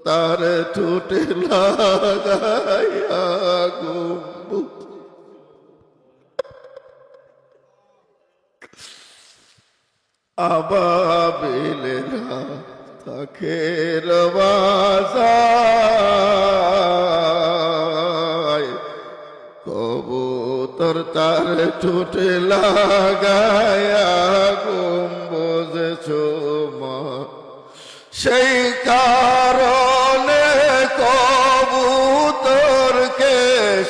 তার ঠোঁটে লাগাইয়া গম্বুজ আবাবিলেরা তাকে রওয়াজায় কবুতর তার ঠোঁটে লাগায়া গম্বুজ চুমা সেই কারণে কবুতরকে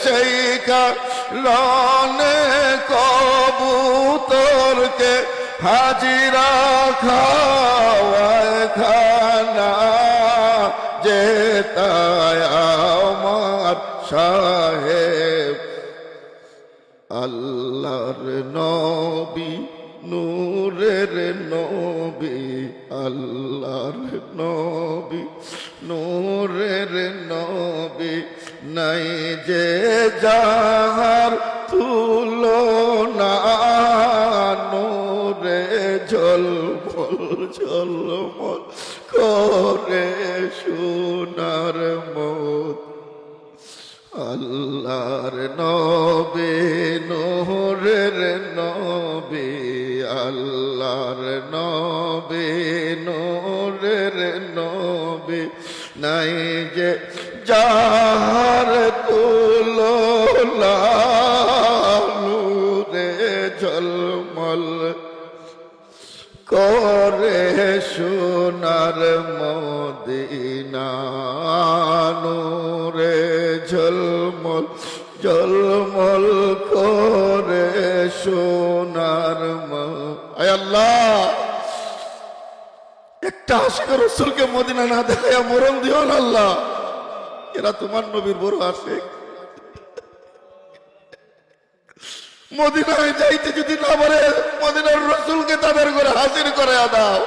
সেই কারণে কবুতরকে হাজিরা খাওয়ায় খানা যেতায় আমার সাহেব আল্লাহর নবী নূরের নবী আল্লাহর নবী নূরের নবী নাই যে যাহার তুলনা নূরে ঝলমল ঝলমল করে সোনার মত আল্লাহর নবী নূরের নবী আল্লাহর নবী নূরের নবী নাই যে যাহার তুলনা নূরে ঝলমল করে সোনার মদিনা নূরে ঝলমল ঝলমল করে সোনার আয় আল্লাহ একটা আশিক রাসূলকে মদিনা না দেখায়া মরণ দিও না আল্লাহ এরা তোমার নবীর বড় আশিক মদিনায় যাইতে যদি না পারে মদিনার রাসূলকে তাদের ঘরে হাজির করে দাও